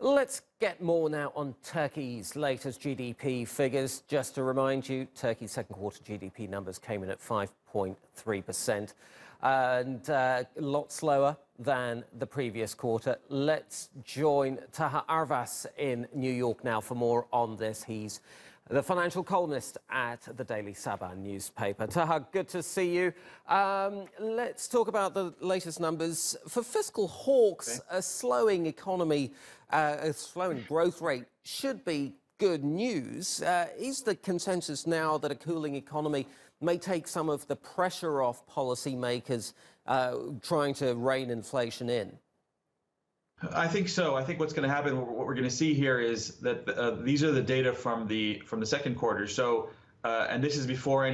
Let's get more now on Turkey's latest GDP figures. Just to remind you, Turkey's second quarter GDP numbers came in at 5.3% and a lot slower than the previous quarter. Let's join Taha Arvas in New York now for more on this. He's the financial columnist at the Daily Sabah newspaper. Taha, good to see you. Let's talk about the latest numbers. For fiscal hawks, a slowing economy, a slowing growth rate should be good news. Is the consensus now that a cooling economy may take some of the pressure off policymakers trying to rein inflation in? I think so. I think what's going to happen, what we're going to see here is that these are the data from the second quarter. So, and this is before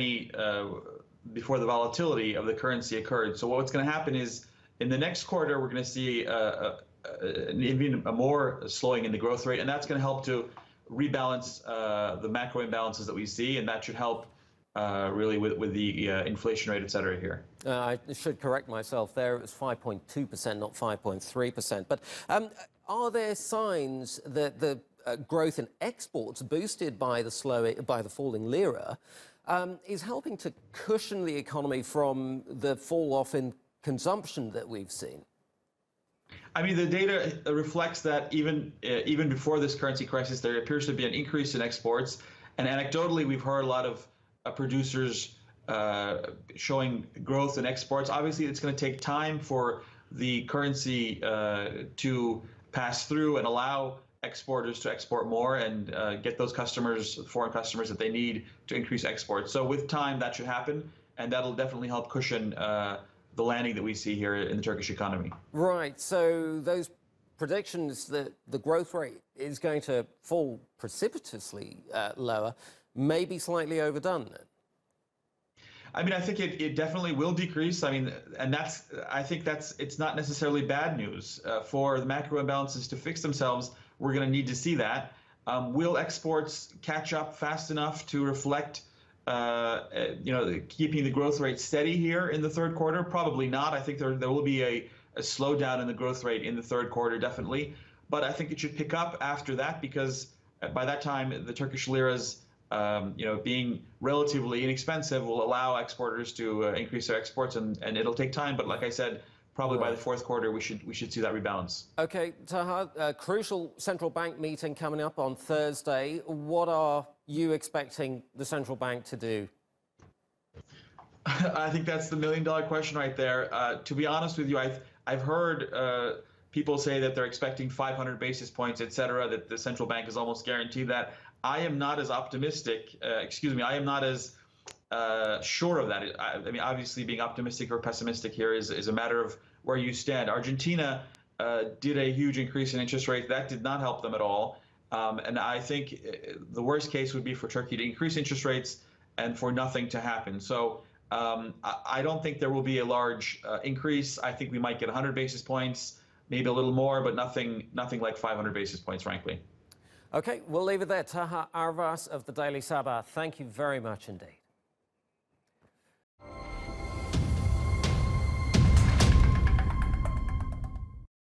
before the volatility of the currency occurred. So what's going to happen is in the next quarter, we're going to see even a more slowing in the growth rate, and that's going to help to rebalance the macro imbalances that we see, and that should help really with the inflation rate, et cetera, here. I should correct myself there. It was 5.2%, not 5.3%. But are there signs that the growth in exports, boosted by the falling lira, is helping to cushion the economy from the fall off in consumption that we've seen? I mean, the data reflects that even before this currency crisis, there appears to be an increase in exports. And anecdotally, we've heard a lot of producers showing growth in exports. Obviously, it's going to take time for the currency to pass through and allow exporters to export more and get those customers, foreign customers that they need to increase exports. So with time, that should happen, and that'll definitely help cushion the landing that we see here in the Turkish economy. Right. So those predictions that the growth rate is going to fall precipitously lower may be slightly overdone then. I mean, I think it definitely will decrease. I mean, and I think it's not necessarily bad news. For the macro imbalances to fix themselves, we're going to need to see that. Will exports catch up fast enough to reflect, keeping the growth rate steady here in the third quarter? Probably not. I think there will be a slowdown in the growth rate in the third quarter, definitely. But I think it should pick up after that, because by that time, the Turkish lira's being relatively inexpensive will allow exporters to increase their exports, and it'll take time. But like I said, probably by the fourth quarter, we should see that rebalance. Okay, Taha, a crucial central bank meeting coming up on Thursday. What are you expecting the central bank to do? I think that's the million-dollar question right there. To be honest with you, I've heard people say that they're expecting 500 basis points, et cetera, that the central bank is almost guaranteed that. I am not as optimistic, I am not as sure of that. I mean, obviously being optimistic or pessimistic here is a matter of where you stand. Argentina did a huge increase in interest rates. That did not help them at all. And I think the worst case would be for Turkey to increase interest rates and for nothing to happen. So I don't think there will be a large increase. I think we might get 100 basis points, maybe a little more, but nothing like 500 basis points, frankly. Okay, we'll leave it there. Taha Arvas of the Daily Sabah, thank you very much indeed.